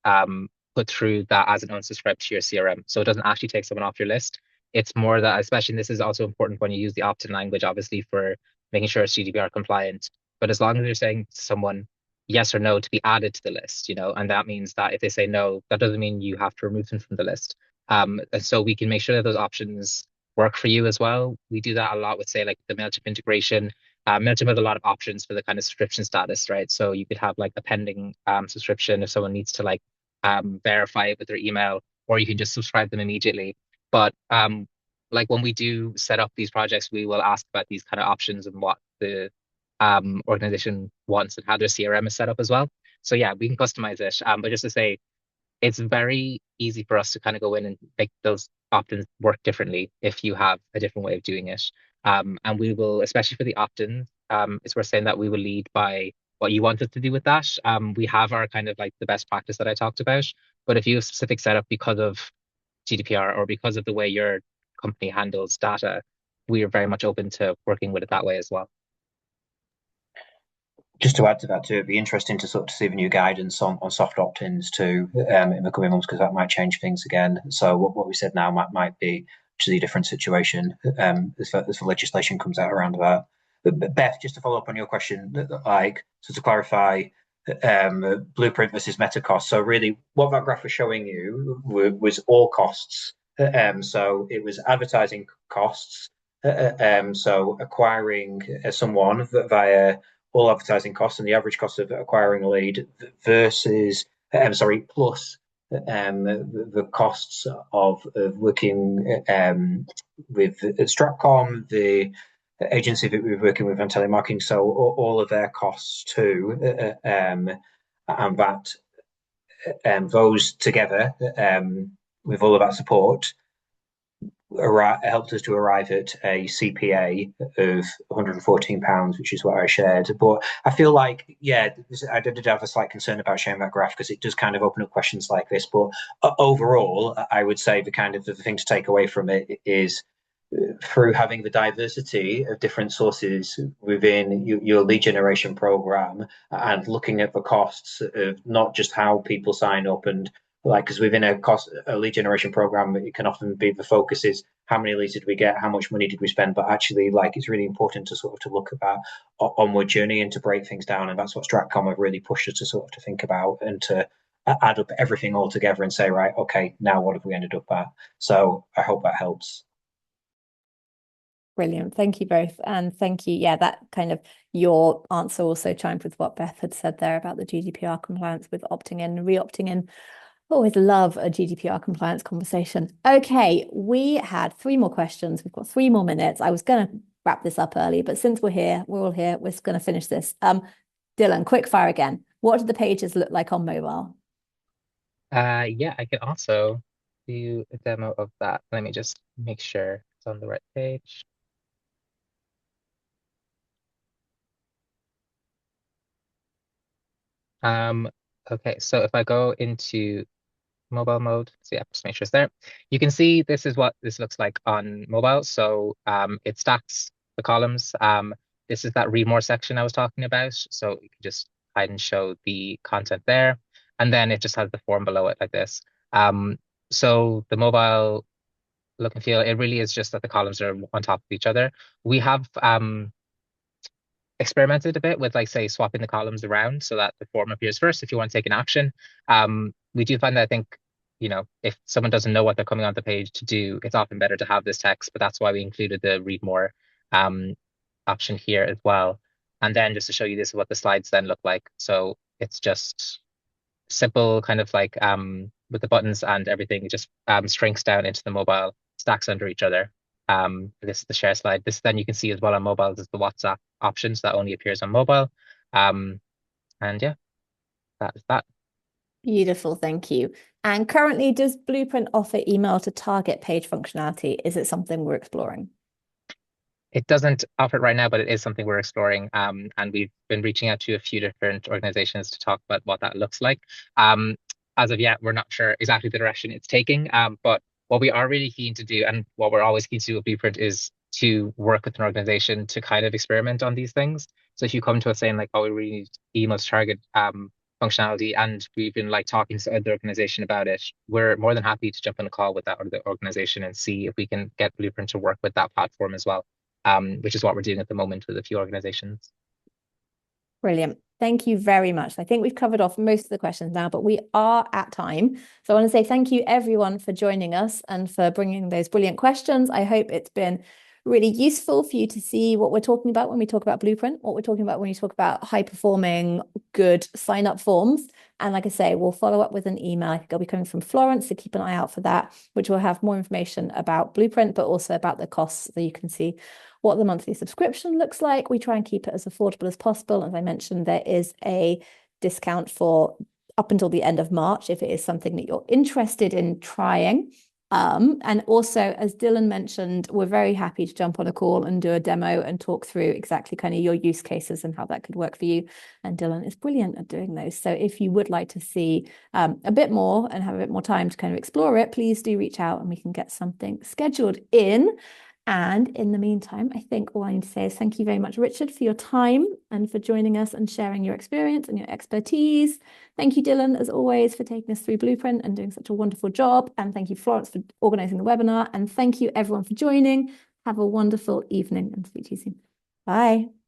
put through that as an unsubscribe to your CRM. So it doesn't actually take someone off your list. It's more that, especially, and this is also important when you use the opt-in language, obviously, for making sure it's GDPR compliant. But as long as you're saying to someone yes or no to be added to the list, and that means that if they say no, that doesn't mean you have to remove them from the list. And so we can make sure that those options work for you as well. We do that a lot with, say, like the MailChimp integration. MailChimp has a lot of options for the kind of subscription status, right? So you could have like a pending subscription if someone needs to like verify it with their email, or you can just subscribe them immediately. But like when we do set up these projects, we will ask about these kind of options and what the organization wants and how their CRM is set up as well. So yeah, we can customize it. But just to say, it's very easy for us to kind of go in and make those opt-ins work differently if you have a different way of doing it. And we will, especially for the opt-ins, it's worth saying that we will lead by what you want us to do with that. We have our kind of like the best practice that I talked about, but if you have specific setup because of GDPR or because of the way your company handles data, we are very much open to working with it that way as well. Just to add to that too, it'd be interesting to sort of see the new guidance on soft opt-ins too in the coming months, because that might change things again. So what we said now might be actually a different situation as the legislation comes out around that. But Beth, just to follow up on your question, like, so to clarify, Blueprint versus meta costs. So really, what that graph was showing you was all costs. So it was advertising costs. So acquiring someone via all advertising costs and the average cost of acquiring a lead versus, plus the costs of working with Stratcom, the agency that we're working with on telemarketing. So all of their costs too, and that those together with all of that support helped us to arrive at a CPA of £114, which is what I shared. But I feel like, yeah, I did have a slight concern about sharing that graph because it does kind of open up questions like this. But overall, I would say the thing to take away from it is through having the diversity of different sources within your lead generation program and looking at the costs of not just how people sign up and like, because within a lead generation program, it can often be the focus is how many leads did we get, how much money did we spend, but actually, like, it's really important to sort of to look at that onward journey and to break things down, and that's what Stratcom have really pushed us to sort of to think about and to add up everything all together and say, right, okay, now what have we ended up at? So I hope that helps. Brilliant. Thank you both. And thank you. Yeah, that kind of your answer also chimed with what Beth had said there about the GDPR compliance with opting in and re-opting in. Always love a GDPR compliance conversation. Okay, we had 3 more questions. We've got 3 more minutes. I was going to wrap this up early, but since we're all here, we're going to finish this. Dylan, quick fire again. What do the pages look like on mobile? Yeah, I can also do a demo of that. Let me just make sure it's on the right page. Okay, so if I go into mobile mode, so yeah, just make sure it's there. You can see this is what this looks like on mobile. So it stacks the columns. This is that read more section I was talking about. So you can just hide and show the content there. And then it just has the form below it like this. So the mobile look and feel, it really is just that the columns are on top of each other. We have experimented a bit with, like, say, swapping the columns around so that the form appears first if you want to take an action. We do find that, I think, if someone doesn't know what they're coming on the page to do, it's often better to have this text, but that's why we included the read more option here as well. And then just to show you, this is what the slides then look like. So it's just simple, kind of like with the buttons and everything, it just shrinks down into the mobile, stacks under each other. This is the share slide. This then you can see as well on mobile. There's the WhatsApp options that only appears on mobile. And yeah, that is that. Beautiful, thank you. And currently, does Blueprint offer email to target page functionality? Is it something we're exploring? It doesn't offer it right now, but it is something we're exploring. And we've been reaching out to a few different organizations to talk about what that looks like. As of yet, we're not sure exactly the direction it's taking. But what we are really keen to do, and what we're always keen to do with Blueprint, is to work with an organization to kind of experiment on these things. So if you come to us saying like, oh, we really need email to target functionality, and we've been like talking to other organization about it, we're more than happy to jump on a call with that other organization and see if we can get Blueprint to work with that platform as well. Which is what we're doing at the moment with a few organizations. Brilliant. Thank you very much. I think we've covered off most of the questions now, but we are at time. So I want to say thank you everyone for joining us and for bringing those brilliant questions. I hope it's been really useful for you to see what we're talking about when we talk about Blueprint, what we're talking about when we talk about high performing, good sign up forms. And like I say, we'll follow up with an email. I think it'll be coming from Florence, so keep an eye out for that, which will have more information about Blueprint, but also about the costs, so you can see what the monthly subscription looks like. We try and keep it as affordable as possible. As I mentioned, there is a discount for up until the end of March if it is something that you're interested in trying. And also, as Dylan mentioned, we're very happy to jump on a call and do a demo and talk through exactly kind of your use cases and how that could work for you. And Dylan is brilliant at doing those. So if you would like to see a bit more and have a bit more time to kind of explore it, please do reach out and we can get something scheduled in. And in the meantime, I think all I need to say is thank you very much, Richard, for your time and for joining us and sharing your experience and your expertise. Thank you, Dylan, as always, for taking us through Blueprint and doing such a wonderful job. And thank you, Florence, for organizing the webinar. And thank you, everyone, for joining. Have a wonderful evening and speak to you soon. Bye.